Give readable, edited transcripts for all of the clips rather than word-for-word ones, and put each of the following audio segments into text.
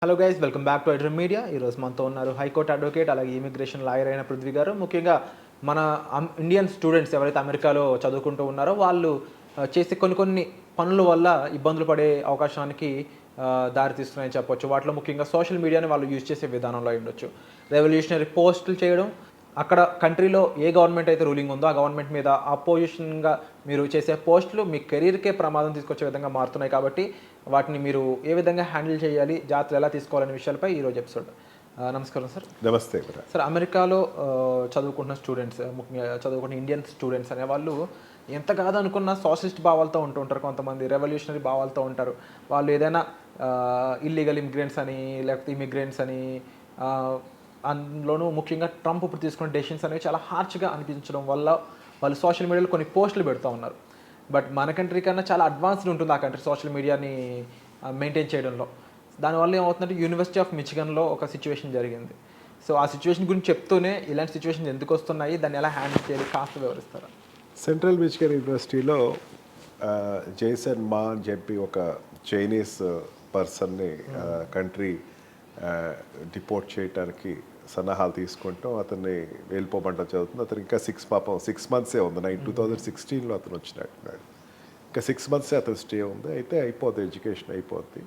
Hello guys, welcome back to iDream media. ఈరోజు మనతో ఉన్నారు హైకోర్టు అడ్వకేట్, అలాగే ఇమిగ్రేషన్ లాయర్ అయిన పృథ్వీ గారు. ముఖ్యంగా మన ఇండియన్ స్టూడెంట్స్ ఎవరైతే అమెరికాలో చదువుకుంటూ ఉన్నారో వాళ్ళు చేసే కొన్ని పనుల వల్ల ఇబ్బందులు పడే అవకాశానికి దారితీస్తున్నాయని చెప్పొచ్చు. వాటిలో ముఖ్యంగా సోషల్ మీడియాని వాళ్ళు యూజ్ చేసే విధానంలో అయి ఉండొచ్చు. రెవల్యూషనరీ పోస్టులు చేయడం, అక్కడ కంట్రీలో ఏ గవర్నమెంట్ అయితే రూలింగ్ ఉందో ఆ గవర్నమెంట్ మీద అపోజిషన్గా మీరు చేసే పోస్టులు మీ కెరీర్కే ప్రమాదం తీసుకొచ్చే విధంగా మారుతున్నాయి. కాబట్టి వాటిని మీరు ఏ విధంగా హ్యాండిల్ చేయాలి, జాగ్రత్తలు ఎలా తీసుకోవాలనే విషయాలపై ఈరోజు ఎపిసోడ్. నమస్కారం సార్. నమస్తే సార్, అమెరికాలో చదువుకుంటున్న స్టూడెంట్స్, ముఖ్యంగా చదువుకున్న ఇండియన్ స్టూడెంట్స్ అనే వాళ్ళు ఎంత కాదనుకున్న సోషలిస్ట్ భావాలతో ఉంటూ ఉంటారు, కొంతమంది రెవల్యూషనరీ భావాలతో ఉంటారు. వాళ్ళు ఏదైనా ఇల్లీగల్ ఇమిగ్రెంట్స్ అని, లేకపోతే ఇమిగ్రెంట్స్ అని, అందులోనూ ముఖ్యంగా ట్రంప్ ఇప్పుడు తీసుకున్న డెసిషన్స్ అనేవి చాలా హార్ష్గా అనిపించడం వల్ల వాళ్ళు సోషల్ మీడియాలో కొన్ని పోస్టులు పెడుతూ ఉన్నారు. బట్ మన కంట్రీ కన్నా చాలా అడ్వాన్స్డ్ ఉంటుంది ఆ కంట్రీ సోషల్ మీడియాని మెయింటైన్ చేయడంలో. దానివల్ల ఏమవుతుందంటే యూనివర్సిటీ ఆఫ్ మిచిగన్లో ఒక సిచ్యువేషన్ జరిగింది. సో ఆ సిచ్యువేషన్ గురించి చెప్తూనే ఇలాంటి సిచ్యువేషన్ ఎందుకు వస్తున్నాయి, దాన్ని ఎలా హ్యాండిల్ చేయాలి కాస్త వివరిస్తారా? సెంట్రల్ మిచిగన్ యూనివర్సిటీలో జేసన్ మా అని చెప్పి ఒక చైనీస్ పర్సన్ని కంట్రీ డిపోర్ట్ చేయడానికి సన్నాహాలు తీసుకుంటాం, అతన్ని వెళ్ళిపోమంటం చదువుతుంది. అతను ఇంకా 6 మంత్సే ఉంది. 2016లో అతను వచ్చినట్టున్నాడు. ఇంకా 6 మంత్సే అతను స్టే ఉంది. అయితే అయిపోద్ది, ఎడ్యుకేషన్ అయిపోద్ది.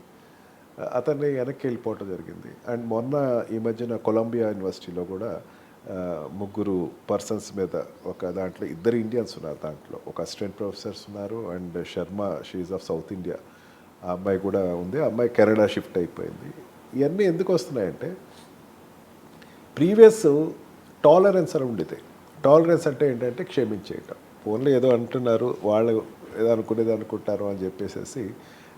అతన్ని వెనక్కి వెళ్ళిపోవటం జరిగింది. అండ్ మొన్న ఈ మధ్యన కొలంబియా యూనివర్సిటీలో కూడా 3 పర్సన్స్ మీద ఒక దాంట్లో 2 ఇండియన్స్ ఉన్నారు. దాంట్లో ఒక అసిస్టెంట్ ప్రొఫెసర్స్ ఉన్నారు and Sharma, she of South India, ఆ అమ్మాయి కూడా ఉంది. ఆ అమ్మాయి కెనడా షిఫ్ట్ అయిపోయింది. ఇవన్నీ ఎందుకు వస్తున్నాయంటే ప్రీవియస్ టాలరెన్స్ అని ఉండేది. టాలరెన్స్ అంటే ఏంటంటే క్షమించేయటం. ఫోన్లో ఏదో అంటున్నారు, వాళ్ళు ఏదో అనుకునేది అనుకుంటారు అని చెప్పేసి,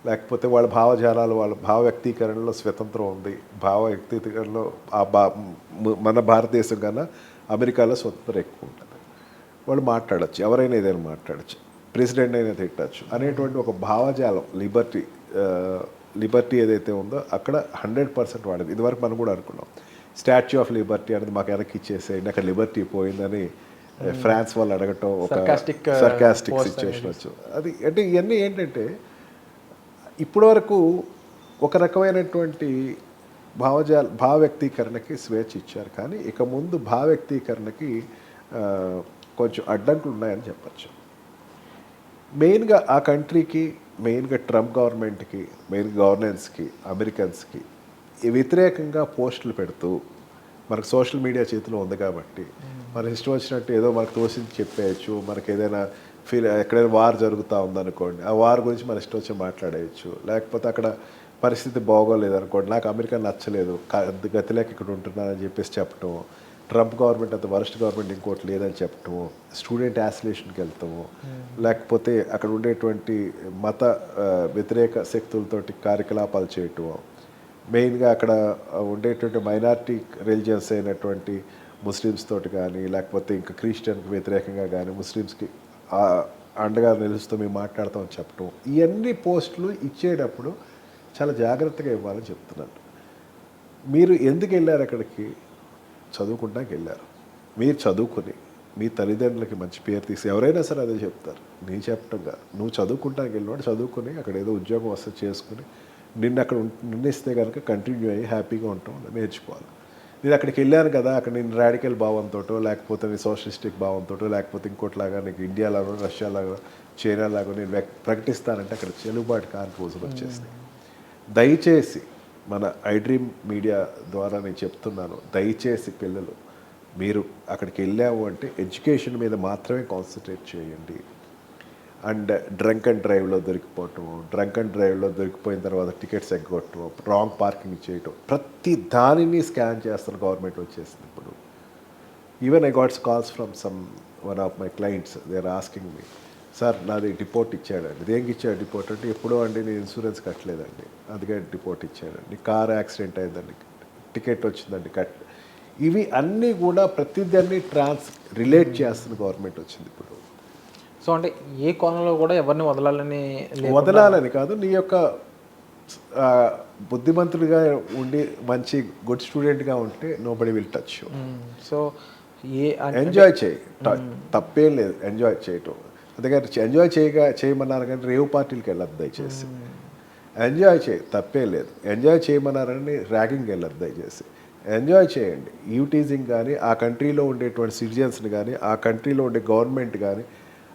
లేకపోతే వాళ్ళ భావజాలాలు, వాళ్ళ భావ వ్యక్తీకరణలో స్వతంత్రం ఉంది. భావ వ్యక్తీకరణలో మన భారతదేశం కన్నా అమెరికాలో స్వతంత్రం ఎక్కువ ఉంటుంది. వాళ్ళు మాట్లాడచ్చు, ఎవరైనా ఏదైనా మాట్లాడచ్చు, ప్రెసిడెంట్ అయినా తిట్టచ్చు అనేటువంటి ఒక భావజాలం, లిబర్టీ ఏదైతే ఉందో అక్కడ 100% వాడేది. ఇదివరకు మనం కూడా అనుకున్నాం స్టాచ్యూ ఆఫ్ లిబర్టీ అనేది మాకు వెనక్కి ఇచ్చేసేయండి, అక్కడ లిబర్టీ పోయిందని ఫ్రాన్స్ వాళ్ళు అడగటం ఒక సర్కాస్టిక్ సిచ్యువేషన్ వచ్చు. అది అంటే ఇవన్నీ ఏంటంటే ఇప్పటివరకు ఒక రకమైనటువంటి భావ వ్యక్తీకరణకి స్వేచ్ఛ ఇచ్చారు, కానీ ఇక ముందు భావ వ్యక్తీకరణకి కొంచెం అడ్డంకులు ఉన్నాయని చెప్పచ్చు. మెయిన్గా ఆ కంట్రీకి, మెయిన్గా ట్రంప్ గవర్నమెంట్కి, మెయిన్ గవర్నెన్స్కి, అమెరికన్స్కి వ్యతిరేకంగా పోస్టులు పెడుతూ, మనకు సోషల్ మీడియా చేతిలో ఉంది కాబట్టి మన ఇష్టం వచ్చినట్టు ఏదో మనకు తోసింది చెప్పేయచ్చు. మనకి ఏదైనా ఎక్కడైనా వార్ జరుగుతూ ఉందనుకోండి, ఆ వార్ గురించి మన ఇష్టం వచ్చి మాట్లాడేయచ్చు. లేకపోతే అక్కడ పరిస్థితి బాగోలేదు అనుకోండి, నాకు అమెరికా నచ్చలేదు, గతిలేక ఇక్కడ ఉంటున్నానని చెప్పేసి చెప్పటం, ట్రంప్ గవర్నమెంట్ అంత వరస్ట్ గవర్నమెంట్ ఇంకోటి లేదని చెప్పటము, స్టూడెంట్ యాసిలేషన్కి వెళ్తాము, లేకపోతే అక్కడ ఉండేటువంటి మత వ్యతిరేక శక్తులతోటి కార్యకలాపాలు చేయటము, మెయిన్గా అక్కడ ఉండేటువంటి మైనారిటీ రిలీజియన్స్ అయినటువంటి ముస్లిమ్స్ తోటి కానీ, లేకపోతే ఇంకా క్రిస్టియన్కి వ్యతిరేకంగా కానీ, ముస్లిమ్స్కి అండగా నిలుస్తూ మేము మాట్లాడతామని చెప్పటం, ఇవన్నీ పోస్టులు ఇచ్చేటప్పుడు చాలా జాగ్రత్తగా ఇవ్వాలని చెప్తున్నాను. మీరు ఎందుకు వెళ్ళారు అక్కడికి? చదువుకుంటానికి వెళ్ళారు. మీరు చదువుకుని మీ తల్లిదండ్రులకి మంచి పేరు తీసి, ఎవరైనా సరే అదే చెప్తారు, నేను చెప్పటంగా నువ్వు చదువుకుంటానికి వెళ్ళినవాడు చదువుకుని అక్కడ ఏదో ఉద్యోగం వస్తే చేసుకుని నిన్ను అక్కడ నిన్నిస్తే కనుక కంటిన్యూ అయ్యి హ్యాపీగా ఉంటాం నేర్చుకోవాలి. నేను అక్కడికి వెళ్ళాను కదా, అక్కడ నేను రాడికల్ భావంతో, లేకపోతే నీ సోషలిస్టిక్ భావంతో, లేకపోతే ఇంకోటిలాగా నీకు ఇండియాలాగా, రష్యాలాగా, చైనాలాగా నేను ప్రకటిస్తానంటే అక్కడ చెలుబాటు కాని రోజులు వచ్చేస్తాయి. దయచేసి మన ఐడ్రీమ్ మీడియా ద్వారా నేను చెప్తున్నాను, దయచేసి పిల్లలు మీరు అక్కడికి వెళ్ళాము అంటే ఎడ్యుకేషన్ మీద మాత్రమే కాన్సన్ట్రేట్ చేయండి. అండ్ డ్రంక్ అండ్ డ్రైవ్లో దొరికిపోయిన తర్వాత టికెట్స్ ఎగ్గొట్టడం, రాంగ్ పార్కింగ్ చేయటం, ప్రతి దానిని స్కాన్ చేస్తున్న గవర్నమెంట్ వచ్చేసింది ఇప్పుడు. Even I gots calls from one of my clients, they are asking me, sir నాది డిపోర్ట్ ఇచ్చాడండి. దేనికి ఇచ్చాడు డిపోర్ట్ అంటే, ఎప్పుడో అండి నేను ఇన్సూరెన్స్ కట్టలేదండి, అందుకే డిపోర్ట్ ఇచ్చాడండి. కార్ యాక్సిడెంట్ అయిందండి, టికెట్ వచ్చిందండి, ఇవి అన్నీ కూడా ప్రతిదాన్ని రిలేట్ చేస్తున్న గవర్నమెంట్ వచ్చింది ఇప్పుడు. సో అంటే ఏ కోణంలో కూడా ఎవరిని వదలాలని కాదు, నీ యొక్క బుద్ధిమంతుడిగా ఉండి మంచి గుడ్ స్టూడెంట్గా ఉంటే nobody will touch you. So enjoy చేయి, తప్పేం లేదు ఎంజాయ్ చేయటం. అందుకని ఎంజాయ్ చేయమన్నారు కానీ రేవ్ పార్టీలకి వెళ్ళద్దు దయచేసి. ఎంజాయ్ చేయి, తప్పే లేదు. ఎంజాయ్ చేయమన్నారని ర్యాగింగ్ వెళ్ళదు దయచేసి. ఎంజాయ్ చేయండి. టీజింగ్ కానీ, ఆ కంట్రీలో ఉండేటువంటి సిటిజన్స్ని కానీ, ఆ కంట్రీలో ఉండే గవర్నమెంట్ కానీ,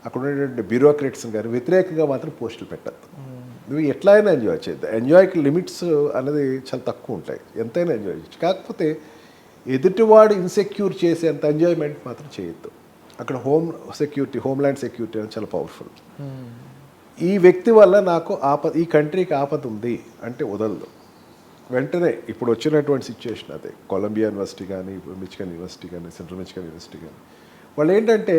అక్కడ ఉండేటువంటి బ్యూరోక్రేట్స్ని కానీ వ్యతిరేకంగా మాత్రం పోస్టులు పెట్టద్దు. నువ్వు ఎట్లా అయినా ఎంజాయ్ చేయద్దు. ఎంజాయ్కి లిమిట్స్ అనేది చాలా తక్కువ ఉంటాయి. ఎంతైనా ఎంజాయ్ చేయొచ్చు. కాకపోతే ఎదుటివాడు ఇన్సెక్యూర్ చేసేంత ఎంజాయ్మెంట్ మాత్రం చేయొద్దు. అక్కడ హోమ్ల్యాండ్ సెక్యూరిటీ అనేది చాలా పవర్ఫుల్. ఈ వ్యక్తి వల్ల నాకు ఈ కంట్రీకి ఆపద ఉంది అంటే వదలదు. వెంటనే ఇప్పుడు వచ్చినటువంటి సిచ్యువేషన్ అదే. కొలంబియా యూనివర్సిటీ కానీ, మిచిగన్ యూనివర్సిటీ కానీ, సెంట్రల్ మిచిగన్ యూనివర్సిటీ కానీ, వాళ్ళు ఏంటంటే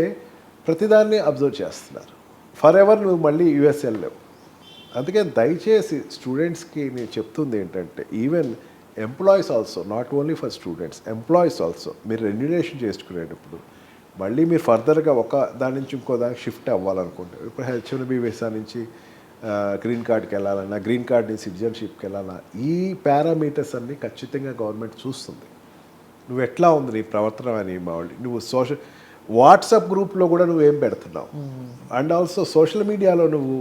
ప్రతిదాన్ని అబ్జర్వ్ చేస్తున్నారు. ఫర్ ఎవర్ నువ్వు మళ్ళీ యూఎస్ వెళ్ళలేవు. అందుకే దయచేసి స్టూడెంట్స్కి నేను చెప్తుంది ఏంటంటే, even employees also, not only for students, employees also మీరు రెన్యునేషన్ చేసుకునేటప్పుడు మళ్ళీ మీరు ఫర్దర్గా ఒక దాని నుంచి ఇంకో దానికి షిఫ్ట్ అవ్వాలనుకుంటే, ఇప్పుడు H1B వీసా నుంచి గ్రీన్ కార్డ్కి వెళ్ళాలన్నా, గ్రీన్ కార్డ్ నుంచి సిటిజన్షిప్కి వెళ్ళాలన్నా, ఈ పారామీటర్స్ అన్నీ ఖచ్చితంగా గవర్నమెంట్ చూస్తుంది. నువ్వు ఎట్లా ఉంది నీ ప్రవర్తన అని, నువ్వు వాట్సాప్ గ్రూప్లో కూడా నువ్వేం పెడుతున్నావు, అండ్ ఆల్సో సోషల్ మీడియాలో నువ్వు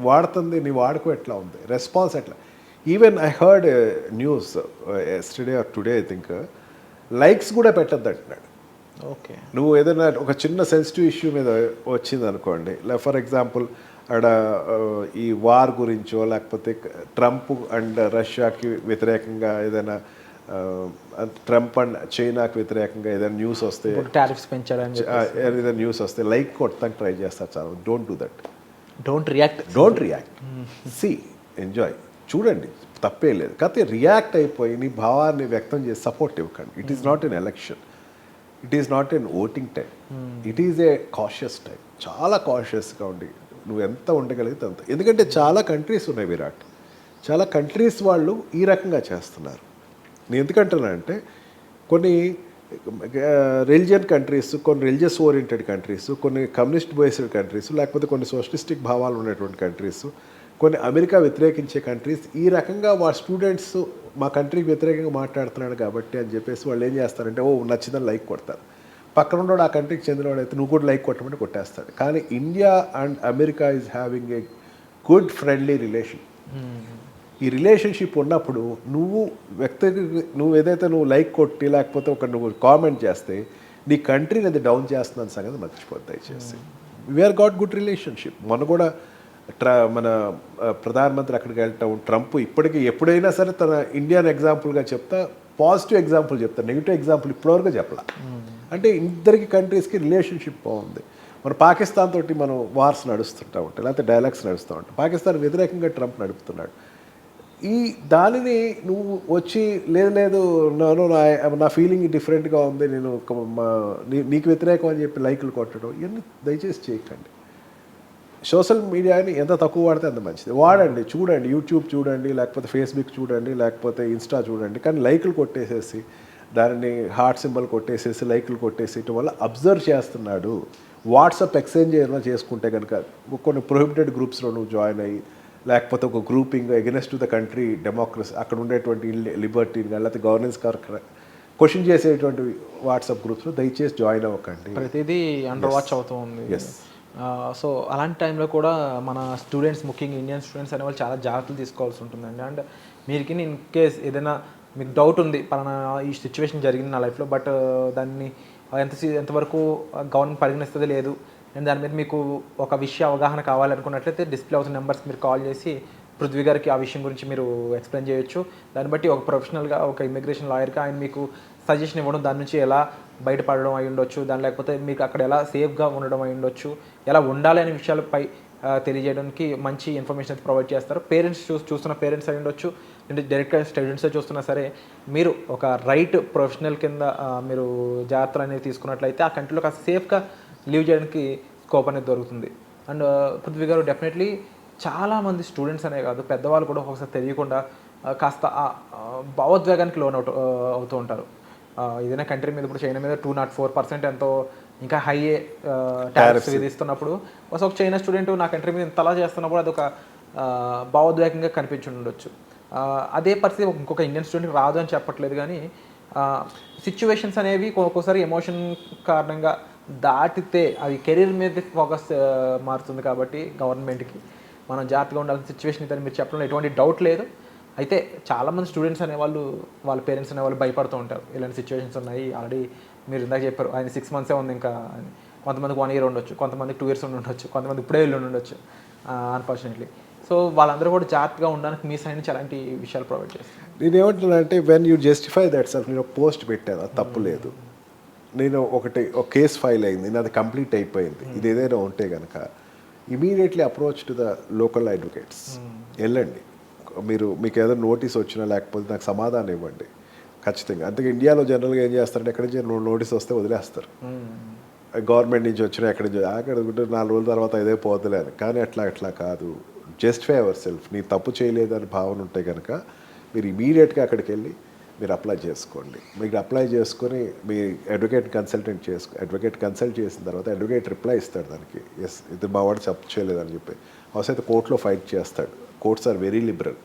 వాడుతుంది, నీ వాడుకో ఎట్లా ఉంది, రెస్పాన్స్ ఎట్లా. Even I heard news yesterday or today I think, likes కూడా పెట్టద్దు అంటున్నాడు. ఓకే, నువ్వు ఏదైనా ఒక చిన్న సెన్సిటివ్ ఇష్యూ మీద వచ్చింది అనుకోండి, ఫర్ ఎగ్జాంపుల్ అక్కడ ఈ వార్ గురించో, లేకపోతే ట్రంప్ అండ్ రష్యాకి వ్యతిరేకంగా ఏదైనా, ట్రంప్ అండ్ చైనాకి వ్యతిరేకంగా ఏదైనా న్యూస్ వస్తే, టారిఫ్స్ పెంచాలని ఏదైనా న్యూస్ వస్తే లైక్ కొట్టడానికి ట్రై చేస్తారు చాలా. Don't do that. Don't react. See, enjoy, చూడండి, తప్పే లేదు. కాకపోతే రియాక్ట్ అయిపోయి నీ భావాన్ని వ్యక్తం చేసి సపోర్ట్ ఇవ్వకండి. It is not an election, it is not an voting time, it is a cautious time. చాలా కాషియస్గా ఉండి నువ్వు ఎంత ఉండగలిగితే అంత. ఎందుకంటే చాలా కంట్రీస్ ఉన్నాయి విరాట్, చాలా కంట్రీస్ వాళ్ళు ఈ రకంగా చేస్తున్నారు. నేను ఎందుకంటున్నానంటే, కొన్ని రిలిజియన్ కంట్రీస్, కొన్ని రిలీజియస్ ఓరియంటెడ్ కంట్రీస్, కొన్ని కమ్యూనిస్ట్ బేస్డ్ కంట్రీస్, లేకపోతే కొన్ని సోషలిస్టిక్ భావాలు ఉన్నటువంటి కంట్రీస్, కొన్ని అమెరికా వ్యతిరేకించే కంట్రీస్, ఈ రకంగా వాళ్ళ స్టూడెంట్స్ మా కంట్రీకి వ్యతిరేకంగా మాట్లాడుతున్నాడు కాబట్టి అని చెప్పేసి వాళ్ళు ఏం చేస్తారంటే, ఓ నచ్చిందని లైక్ కొడతారు. పక్కన ఉన్నవాడు ఆ కంట్రీకి చెందినవాడు అయితే నువ్వు కూడా లైక్ కొట్టమంటే కొట్టేస్తాడు. కానీ India and America is having a good friendly relation. ఈ రిలేషన్షిప్ ఉన్నప్పుడు నువ్వు ఏదైతే నువ్వు లైక్ కొట్టి, లేకపోతే నువ్వు కామెంట్ చేస్తే నీ కంట్రీని అది డౌన్ చేస్తున్న సంగతి మర్చిపోద్ది దయచేసి. We are got good relationship. మొన్న కూడా మన ప్రధానమంత్రి అక్కడికి వెళ్ళటం, ట్రంప్ ఇప్పటికీ ఎప్పుడైనా సరే తన ఇండియాని ఎగ్జాంపుల్గా చెప్తా, పాజిటివ్ ఎగ్జాంపుల్ చెప్తా, నెగిటివ్ ఎగ్జాంపుల్ ఇప్పటివరకు చెప్పాల. అంటే ఇద్దరికి కంట్రీస్కి రిలేషన్షిప్ బాగుంది. మన పాకిస్తాన్ తోటి మనం వార్స్ నడుస్తుంటా ఉంటాయి, లేకపోతే డైలాగ్స్ నడుస్తూ ఉంటాయి. పాకిస్తాన్ వ్యతిరేకంగా ట్రంప్ నడుపుతున్నాడు. ఈ దానిని నువ్వు వచ్చి లేదు నా ఫీలింగ్ డిఫరెంట్గా ఉంది, నేను నీకు వ్యతిరేకం అని చెప్పి లైకులు కొట్టడం, ఇవన్నీ దయచేసి చేయకండి. సోషల్ మీడియాని ఎంత తక్కువ వాడితే అంత మంచిది. వాడండి, చూడండి, యూట్యూబ్ చూడండి, లేకపోతే ఫేస్బుక్ చూడండి, లేకపోతే ఇన్స్టా చూడండి. కానీ లైకులు కొట్టేసేసి, దానిని హార్ట్ సింబల్ కొట్టేసేసి, లైకులు కొట్టేసేయటం వల్ల అబ్జర్వ్ చేస్తున్నాడు. వాట్సాప్ ఎక్స్చేంజ్ ఏమైనా చేసుకుంటే కనుక కొన్ని ప్రొహిబిటెడ్ గ్రూప్స్లో నువ్వు జాయిన్ అయ్యి, లేకపోతే ఒక grouping against to the country democracy, అక్కడ ఉండేటువంటి లిబర్టీని కానీ, లేకపోతే గవర్నెన్స్ క్వశ్చన్ చేసేటువంటి వాట్సాప్ గ్రూప్స్లో దయచేసి జాయిన్ అవ్వకండి. ప్రతిదీ అండర్ వాచ్ అవుతూ ఉంది. సో అలాంటి టైంలో కూడా మన స్టూడెంట్స్, ముఖ్యంగా ఇండియన్ స్టూడెంట్స్ అనే వాళ్ళు చాలా జాగ్రత్తలు తీసుకోవాల్సి ఉంటుందండి. అండ్ మీరుకి ఇన్ కేస్ ఏదైనా మీకు డౌట్ ఉంది, పలానా ఈ సిచ్యువేషన్ జరిగింది నా లైఫ్లో, బట్ దాన్ని ఎంతవరకు గవర్నమెంట్ పరిగణిస్తుంది లేదు, అండ్ దాని మీద మీకు ఒక విషయ అవగాహన కావాలనుకున్నట్లయితే డిస్ప్లే అవుతున్న నెంబర్స్కి మీరు కాల్ చేసి పృథ్వీ గారికి ఆ విషయం గురించి మీరు ఎక్స్ప్లెయిన్ చేయొచ్చు. దాన్ని బట్టి ఒక ప్రొఫెషనల్గా, ఒక ఇమిగ్రేషన్ లాయర్గా ఆయన మీకు సజెషన్ ఇవ్వడం, దాని నుంచి ఎలా బయటపడడం అయి ఉండొచ్చు, దాని లేకపోతే మీకు అక్కడ ఎలా సేఫ్గా ఉండడం అయి ఉండొచ్చు, ఎలా ఉండాలి అనే విషయాలపై తెలియజేయడానికి మంచి ఇన్ఫర్మేషన్ ప్రొవైడ్ చేస్తారు. పేరెంట్స్ చూస్తున్న పేరెంట్స్ అయి ఉండొచ్చు, అంటే డైరెక్ట్గా స్టూడెంట్స్ చూస్తున్నా సరే, మీరు ఒక రైట్ ప్రొఫెషనల్ కింద మీరు జాగ్రత్తలు అనేవి తీసుకున్నట్లయితే ఆ కంట్రీలో కాస్త సేఫ్గా లీవ్ చేయడానికి స్కోప్ అనేది దొరుకుతుంది. అండ్ పృథ్వీ గారు, డెఫినెట్లీ చాలామంది స్టూడెంట్స్ అనే కాదు, పెద్దవాళ్ళు కూడా ఒకసారి తెలియకుండా కాస్త భావోద్వేగానికి లోన్ అవుతూ ఉంటారు. ఏదైనా కంట్రీ మీద, ఇప్పుడు చైనా మీద 204% ఎంతో ఇంకా హై టారిఫ్స్ విధిస్తున్నప్పుడు ఒక చైనా స్టూడెంట్ నా కంట్రీ మీద ఇంతలా చేస్తున్నప్పుడు అదొక భావోద్వేగంగా కనిపించి ఉండొచ్చు. అదే పరిస్థితి ఇంకొక ఇండియన్ స్టూడెంట్కి రాదు అని చెప్పట్లేదు, కానీ సిచ్యువేషన్స్ అనేవి ఒక్కోసారి ఎమోషన్ కారణంగా దాటితే అది కెరీర్ మీద ఫోకస్ మారుతుంది. కాబట్టి గవర్నమెంట్కి మనం జాగ్రత్తగా ఉండాల్సిన సిచ్యువేషన్ ఇదని మీరు చెప్పడంలో ఎటువంటి డౌట్ లేదు. అయితే చాలామంది స్టూడెంట్స్ అనేవాళ్ళు వాళ్ళ పేరెంట్స్ అనేవాళ్ళు భయపడుతూ ఉంటారు. ఇలాంటి సిచ్యువేషన్స్ ఉన్నాయి ఆల్రెడీ మీరు ఇందాక చెప్పారు ఆయన 6 months ఉంది ఇంకా అని. కొంతమందికి 1 year ఉండొచ్చు, కొంతమందికి 2 years ఉండొచ్చు, కొంతమంది ఇప్పుడే వెళ్ళి ఉండొచ్చు అన్ఫార్చునేట్లీ. సో వాళ్ళందరూ కూడా జాగ్రత్తగా ఉండడానికి మీ సైడ్ నుంచి ఎలాంటి విషయాలు ప్రొవైడ్ చేస్తారు? నేను ఏమంటున్నానంటే when you justify that self, నేను పోస్ట్ పెట్టాను అది తప్పు లేదు. నేను ఒక కేసు ఫైల్ అయింది, అది కంప్లీట్ అయిపోయింది, ఇది ఏదైనా ఉంటే కనుక immediately approach to the local advocates. వెళ్ళండి, మీకు ఏదైనా నోటీస్ వచ్చినా లేకపోతే నాకు సమాధానం ఇవ్వండి ఖచ్చితంగా. అందుకే ఇండియాలో జనరల్గా ఏం చేస్తారంటే ఎక్కడి నుంచి నోటీస్ వస్తే వదిలేస్తారు. గవర్నమెంట్ నుంచి వచ్చినా ఎక్కడి నుంచి అక్కడ 4 రోజుల తర్వాత ఇదే పోతులే అని. కానీ అట్లా కాదు. Justify our self. నీ తప్పు చేయలేదని భావన ఉంటే కనుక మీరు ఇమీడియట్గా అక్కడికి వెళ్ళి మీరు అప్లై చేసుకోండి. మీరు అప్లై చేసుకొని మీ అడ్వకేట్ కన్సల్ట్ చేసిన తర్వాత అడ్వకేట్ రిప్లై ఇస్తాడు దానికి, ఎస్ ఇది మా వాడు తప్పు చేయలేదని చెప్పి. అవసరం కోర్టులో ఫైట్ చేస్తాడు. Courts are very liberal.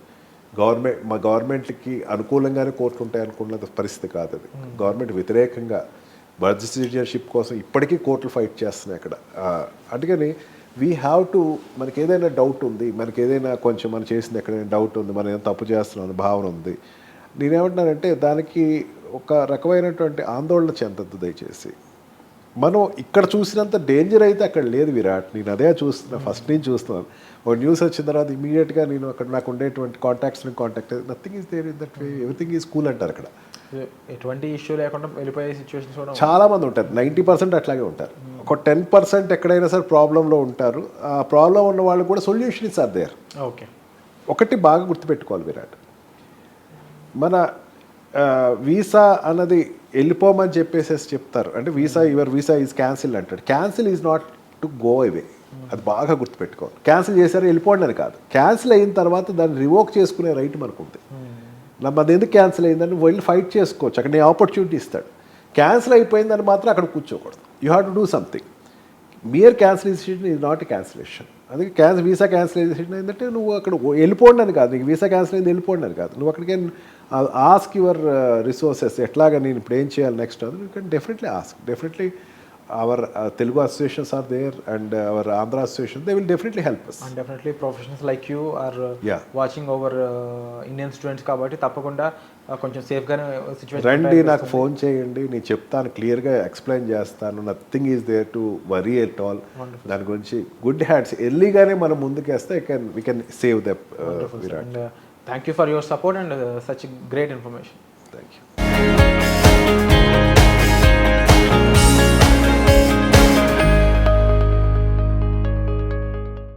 మా గవర్నమెంట్కి అనుకూలంగానే కోర్టు ఉంటాయి అనుకున్న పరిస్థితి కాదు అది. గవర్నమెంట్ వ్యతిరేకంగా బర్త్ సిటిజన్షిప్ కోసం ఇప్పటికీ కోర్టులు ఫైట్ చేస్తున్నాయి అక్కడ. అందుకని వీ హ్యావ్ టు, మనకి ఏదైనా డౌట్ ఉంది, మనకి ఏదైనా కొంచెం మనం చేసింది ఎక్కడైనా డౌట్ ఉంది, మనం ఏదైనా తప్పు చేస్తున్నాం అనే భావన ఉంది, నేనేమంటున్నానంటే దానికి ఒక రకమైనటువంటి ఆందోళన చెందద్దు దయచేసి. మనం ఇక్కడ చూసినంత డేంజర్ అయితే అక్కడ లేదు విరాట్. నేను అదే చూస్తున్నా, ఫస్ట్ నుంచి చూస్తున్నాను. ఒక న్యూస్ వచ్చిన తర్వాత ఇమీడియట్గా నేను అక్కడ నాకు ఉండేటువంటి కాంటాక్ట్స్ని contact, nothing is there in that way, everything is cool అంటారు అక్కడ. ఎటువంటి ఇష్యూ లేకుండా వెళ్ళిపోయే సిచ్యువేషన్స్ కూడా చాలా మంది ఉంటారు. 90% అట్లాగే ఉంటారు. ఒక 10% ఎక్కడైనా సరే ప్రాబ్లంలో ఉంటారు. ఆ ప్రాబ్లం ఉన్న వాళ్ళు కూడా solution is are there. Okay, ఒకటి బాగా గుర్తుపెట్టుకోవాలి విరాట్, మన వీసా అన్నది వెళ్ళిపోమని చెప్పేసేసి చెప్తారు. అంటే యువర్ వీసా ఈజ్ క్యాన్సిల్ అంటాడు. Cancel is not to go away. అది బాగా గుర్తుపెట్టుకోవాలి. క్యాన్సిల్ చేశారు వెళ్ళిపోండి అని కాదు. క్యాన్సిల్ అయిన తర్వాత దాన్ని రివోక్ చేసుకునే రైట్ మనకు ఉంది. అది ఎందుకు క్యాన్సిల్ అయిందని వెళ్ళి ఫైట్ చేసుకోవచ్చు. అక్కడ నేను ఆపర్చునిటీ ఇస్తాడు. క్యాన్సిల్ అయిపోయిందని మాత్రం అక్కడ కూర్చోకూడదు. You have to do something. Mere cancellation is not a cancellation. అందుకే వీసా క్యాన్సిలేషన్ ఏంటంటే నువ్వు అక్కడ వెళ్ళిపోండి అని కాదు, నీకు వీసా క్యాన్సిల్ అయింది వెళ్ళిపోండి అని కాదు. నువ్వు అక్కడికి ఆస్క్ యువర్ రిసోర్సెస్, ఎట్లాగా నేను ఇప్పుడు ఏం చేయాలి నెక్స్ట్ అది you can definitely ask. Definitely our Telugu associations are there and our Andhra association, they will definitely help us. And definitely professionals like you are watching over Indian students కాబట్టి తప్పకుండా కొంచెం సేఫ్గానే situation రండి, నాకు phone చేయండి, నేను చెప్తాను, క్లియర్గా explain చేస్తాను. Nothing is there to worry at all. దాని గురించి గుడ్ హ్యాట్స్ ఎర్లీగానే మనం ముందుకేస్తే we can save the Virat. And thank you for your support and such great information. Thank you.